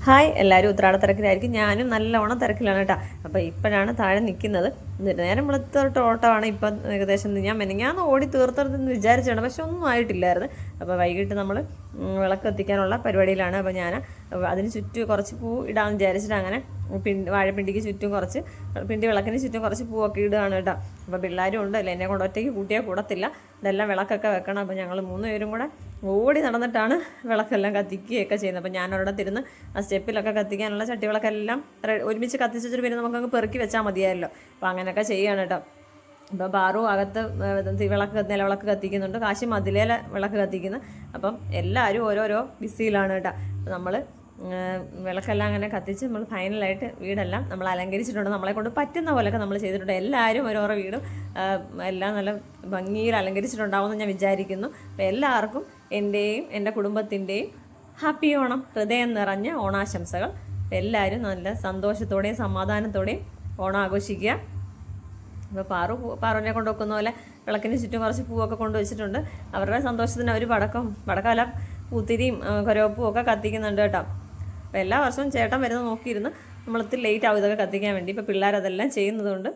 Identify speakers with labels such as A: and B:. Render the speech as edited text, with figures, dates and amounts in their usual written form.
A: Hi, എല്ലാവരും ഉത്രാട തിരക്കിലായിരിക്കും. ഞാനും നല്ലവണ്ണം തിരക്കിലാണ് കേട്ടോ. അപ്പോൾ ഇപ്പോഴാണ് താഴെ നിൽക്കുന്നത്. നേരം വെളുത്തോട്ട് ഓട്ടമാണ്. ഇപ്പം ഏകദേശം ഞാൻ മെനങ്ങാന്ന് ഓടി തീർത്തെന്ന് വിചാരിച്ചാണ്, പക്ഷെ ഒന്നും ആയിട്ടില്ലായിരുന്നു. അപ്പോൾ വൈകിട്ട് നമ്മൾ വിളക്ക് കത്തിക്കാനുള്ള പരിപാടിയിലാണ്. അപ്പോൾ ഞാൻ അതിന് ചുറ്റും കുറച്ച് പൂ ഇടാമെന്ന് വിചാരിച്ചിട്ട് അങ്ങനെ വാഴപ്പിണ്ടിക്ക് ചുറ്റും കുറച്ച് വിളക്കിന് ചുറ്റും കുറച്ച് പൂവൊക്കെ ഇടുകയാണ് കേട്ടോ. അപ്പോൾ പിള്ളേരും ഉണ്ട്, അല്ലേ, എന്നെ കൊണ്ട് ഒറ്റയ്ക്ക് കൂട്ടിയാൽ കൂടത്തില്ല. ഇതെല്ലാം വിളക്കൊക്കെ വെക്കണം. അപ്പോൾ ഞങ്ങൾ 3 പേരും കൂടെ ഓടി നടന്നിട്ടാണ് വിളക്കെല്ലാം കത്തിക്കുകയൊക്കെ ചെയ്യുന്നത്. അപ്പോൾ ഞാൻ ഒരിടത്തിരുന്ന് ആ സ്റ്റെപ്പിലൊക്കെ കത്തിക്കാനുള്ള ചട്ടിവിളക്കെല്ലാം ഒരുമിച്ച് കത്തിച്ചിട്ട് പിന്നെ നമുക്കങ്ങ് പെറുക്കി വെച്ചാൽ മതിയായല്ലോ. അപ്പോൾ അങ്ങനെയൊക്കെ ചെയ്യുകയാണ് കേട്ടോ. ഇപ്പോൾ ബാറു അകത്ത് നിലവിളക്ക് കത്തിക്കുന്നുണ്ട്, കാശി മതിലേല വിളക്ക് കത്തിക്കുന്നു. അപ്പം എല്ലാവരും ഓരോരോ ബിസിയിലാണ് കേട്ടോ. അപ്പോൾ നമ്മൾ വിളക്കെല്ലാം അങ്ങനെ കത്തിച്ച് നമ്മൾ ഫൈനലായിട്ട് വീടെല്ലാം നമ്മൾ അലങ്കരിച്ചിട്ടുണ്ട്. നമ്മളെ കൊണ്ട് പറ്റുന്ന പോലെയൊക്കെ നമ്മൾ ചെയ്തിട്ടുണ്ട്. എല്ലാവരും ഓരോരോ വീടും എല്ലാം നല്ല ഭംഗിയിൽ അലങ്കരിച്ചിട്ടുണ്ടാവുമെന്ന് ഞാൻ വിചാരിക്കുന്നു. അപ്പോൾ എല്ലാവർക്കും എൻ്റെയും എൻ്റെ കുടുംബത്തിൻ്റെയും ഹാപ്പി ഓണം, ഹൃദയം നിറഞ്ഞ ഓണാശംസകൾ. എല്ലാവരും നല്ല സന്തോഷത്തോടെയും സമാധാനത്തോടെയും ഓണം ആഘോഷിക്കുക. ഇപ്പോൾ പാറുവിനെ കൊണ്ട് വെക്കുന്ന പോലെ വിളക്കിന് ചുറ്റും കുറച്ച് പൂവൊക്കെ കൊണ്ടുവച്ചിട്ടുണ്ട്. അവരുടെ സന്തോഷത്തിന് അവർ പടക്കമല്ല പൂത്തിരിയും കരോപ്പും ഒക്കെ കത്തിക്കുന്നുണ്ട് കേട്ടോ. അപ്പോൾ എല്ലാ വർഷവും ചേട്ടൻ വരുന്നത് നോക്കിയിരുന്ന് നമ്മളൊത്തിരി ലേറ്റ് ആവും ഇതൊക്കെ കത്തിക്കാൻ വേണ്ടി. ഇപ്പോൾ പിള്ളേരതെല്ലാം ചെയ്യുന്നതുകൊണ്ട്